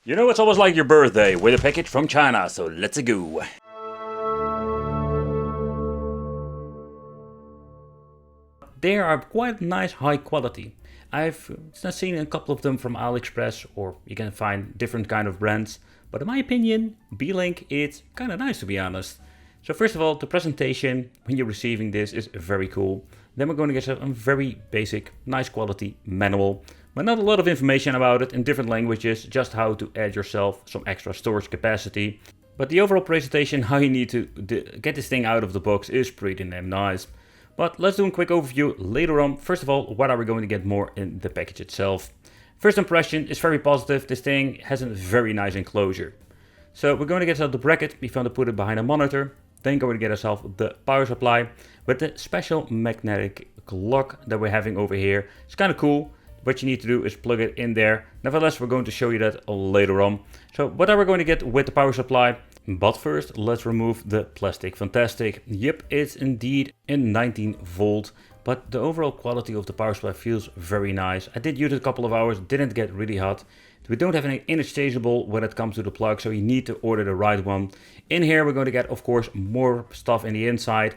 You know, it's almost like your birthday with a package from China, so let's go. They are quite nice, high quality. I've seen a couple of them from AliExpress, or you can find different kind of brands. But in my opinion, Beelink is kind of nice, to be honest. So first of all, the presentation when you're receiving this is very cool. Then we're going to get a very basic, nice quality manual, but not a lot of information about it in different languages, just how to add yourself some extra storage capacity. But the overall presentation, how you need to get this thing out of the box, is pretty damn nice. But let's do a quick overview later on. First of all, what are we going to get more in the package itself? First impression is very positive. This thing has a very nice enclosure. So we're going to get ourselves the bracket. We found to put it behind a monitor. Then going to get ourselves the power supply with the special magnetic lock that we're having over here. It's kind of cool. What you need to do is plug it in there. Nevertheless, we're going to show you that later on. So what are we going to get with the power supply? But first, let's remove the plastic. Fantastic. Yep, it's indeed a 19 volt. But the overall quality of the power supply feels very nice. I did use it a couple of hours, didn't get really hot. We don't have any interchangeable when it comes to the plug, so you need to order the right one. In here, we're going to get, of course, more stuff in the inside.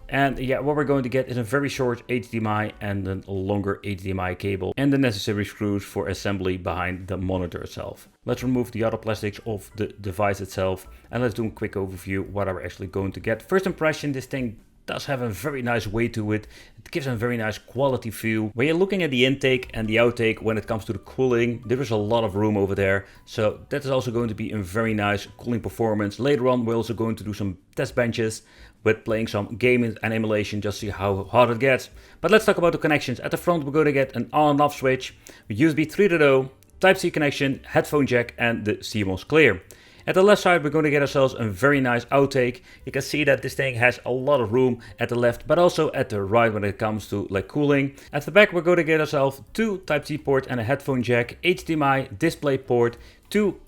And yeah, what we're going to get is a very short HDMI and a longer HDMI cable and the necessary screws for assembly behind the monitor itself. Let's remove the other plastics of the device itself and let's do a quick overview what are we actually going to get. First impression, this thing does have a very nice weight to it. It gives a very nice quality feel. When you're looking at the intake and the outtake when it comes to the cooling, there is a lot of room over there. So that is also going to be a very nice cooling performance. Later on, we're also going to do some test benches with playing some gaming and emulation, just see how hot it gets. But let's talk about the connections. At the front, we're going to get an on and off switch, USB 3.0, Type-C connection, headphone jack, and the CMOS clear. At the left side, we're going to get ourselves a very nice outtake. You can see that this thing has a lot of room at the left, but also at the right when it comes to like cooling. At the back, we're going to get ourselves two Type-C ports and a headphone jack, HDMI, display port, two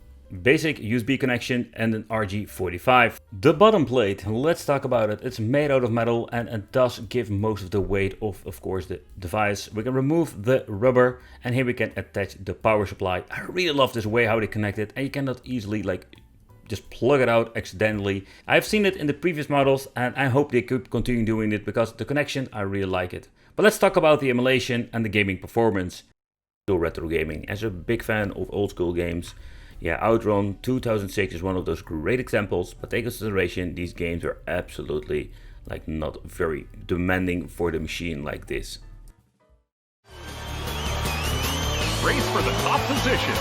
basic USB connection and an RG45. The bottom plate, let's talk about it. It's made out of metal and it does give most of the weight of course, the device. We can remove the rubber and here we can attach the power supply. I really love this way how they connect it and you cannot easily just plug it out accidentally. I've seen it in the previous models and I hope they could continue doing it because the connection, I really like it. But let's talk about the emulation and the gaming performance. Retro gaming. As a big fan of old school games, yeah, Outrun 2006 is one of those great examples, but take into consideration these games are absolutely not very demanding for the machine like this. Race for the top position.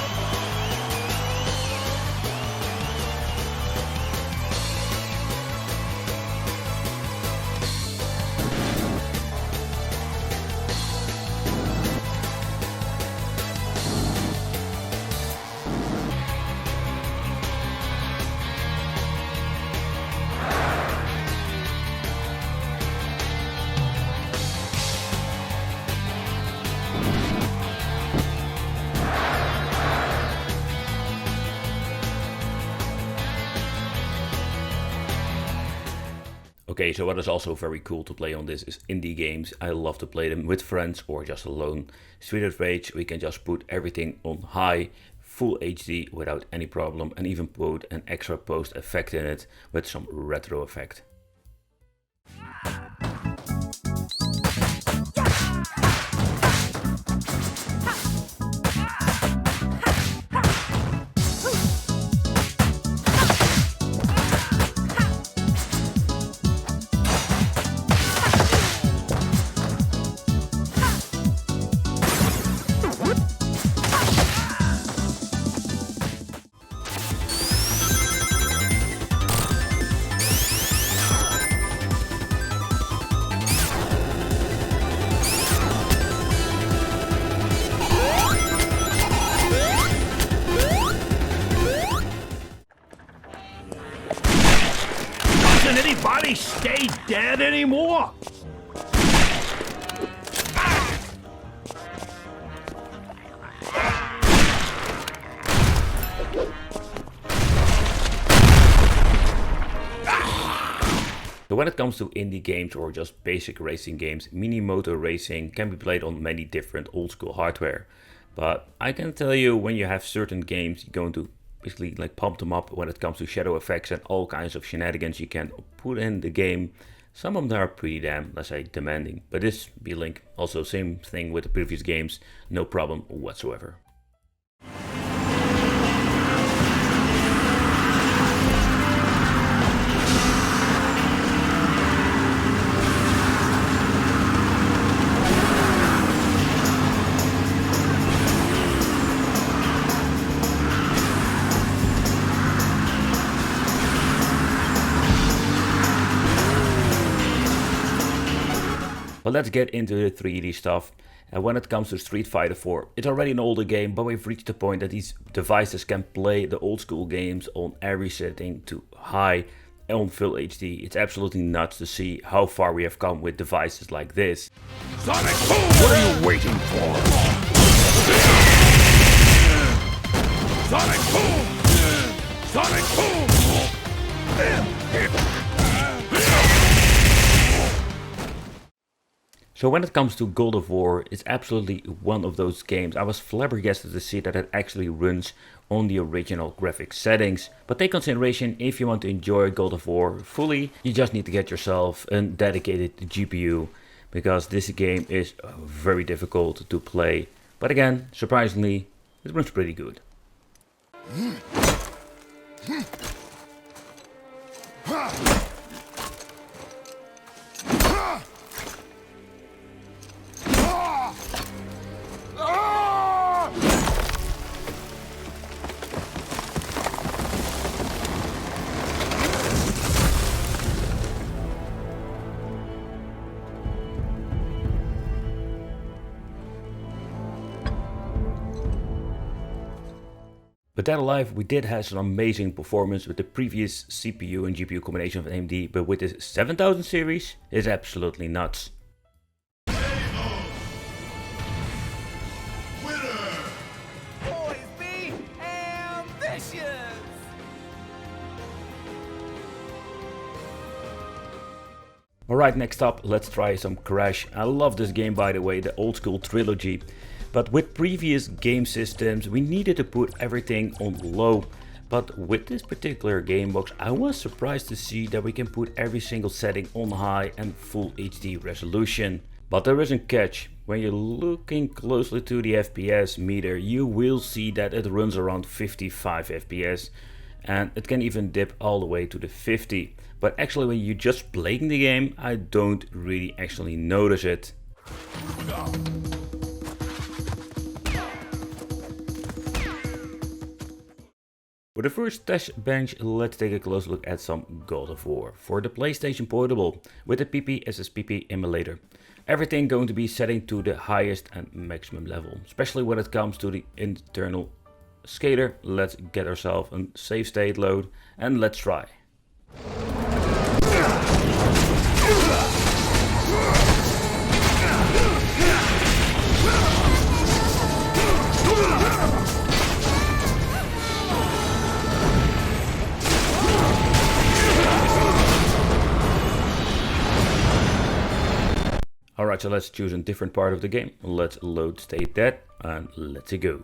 Okay, so what is also very cool to play on this is indie games. I love to play them with friends or just alone. Street of Rage, we can just put everything on high, full HD without any problem and even put an extra post effect in it with some retro effect. Doesn't anybody stay dead anymore? So when it comes to indie games or just basic racing games, mini motor racing can be played on many different old school hardware. But I can tell you, when you have certain games, you're going to basically like pump them up when it comes to shadow effects and all kinds of shenanigans you can put in the game. Some of them are pretty damn, let's say, demanding. But this Beelink, also same thing with the previous games, no problem whatsoever. But let's get into the 3D stuff. And when it comes to Street Fighter 4, it's already an older game, but we've reached the point that these devices can play the old school games on every setting to high on full HD. It's absolutely nuts to see how far we have come with devices like this. Sonic Boom! What are you waiting for? Sonic Boom! Sonic Boom! So when it comes to God of War, it's absolutely one of those games. I was flabbergasted to see that it actually runs on the original graphics settings. But take consideration, if you want to enjoy God of War fully, you just need to get yourself a dedicated GPU, because this game is very difficult to play. But again, surprisingly, it runs pretty good. But that alive, we did have some amazing performance with the previous CPU and GPU combination of AMD, but with this 7000 series, it's absolutely nuts. Alright, next up, let's try some Crash. I love this game, by the way, the old school trilogy. But with previous game systems, we needed to put everything on low. But with this particular game box, I was surprised to see that we can put every single setting on high and full HD resolution. But there is a catch. When you're looking closely to the FPS meter, you will see that it runs around 55 FPS. And it can even dip all the way to the 50. But actually, when you're just playing the game, I don't really actually notice it. For the first test bench, let's take a close look at some God of War for the PlayStation Portable with the PP emulator. Everything going to be setting to the highest and maximum level, especially when it comes to the internal scaler. Let's get ourselves a save state load and let's try. Alright, so let's choose a different part of the game. Let's load state that and let's go.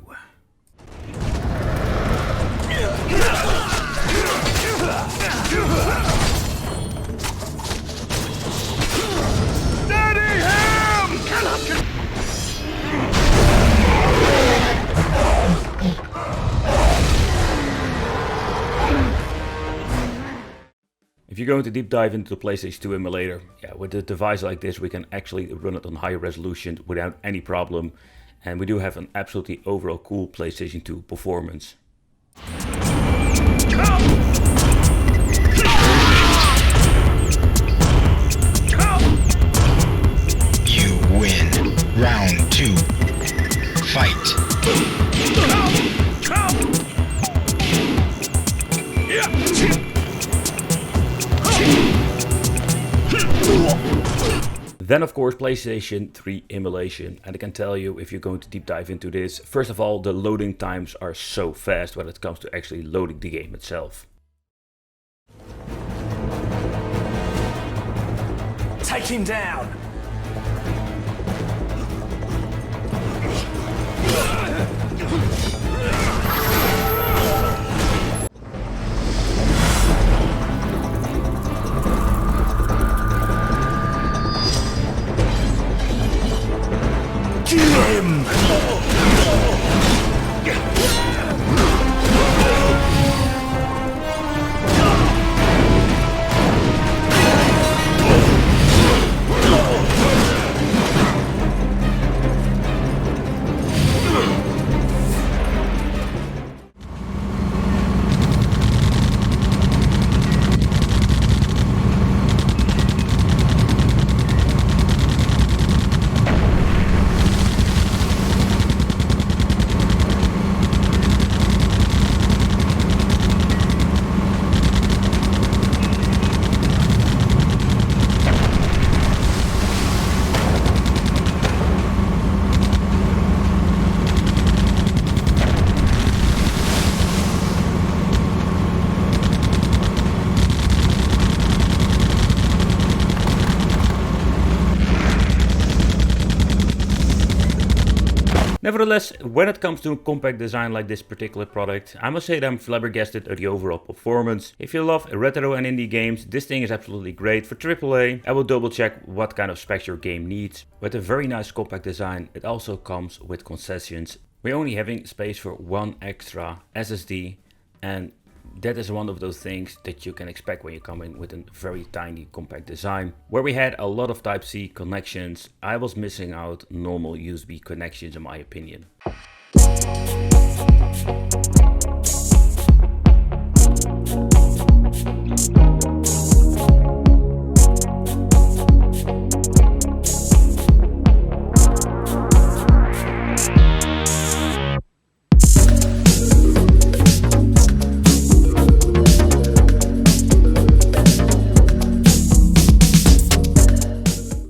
Steady him! If you're going to deep dive into the PlayStation 2 emulator, with a device like this we can actually run it on higher resolution without any problem, and we do have an absolutely overall cool PlayStation 2 performance. You win. Round 2. Fight. Then of course PlayStation 3 emulation, and I can tell you, if you're going to deep dive into this, first of all, the loading times are so fast when it comes to actually loading the game itself. Take him down! Nevertheless, when it comes to a compact design like this particular product, I must say that I'm flabbergasted at the overall performance. If you love retro and indie games, this thing is absolutely great. For AAA, I will double check what kind of specs your game needs. With a very nice compact design, it also comes with concessions. We're only having space for one extra SSD, and that is one of those things that you can expect when you come in with a very tiny compact design. Where we had a lot of Type-C connections, I was missing out normal USB connections in my opinion.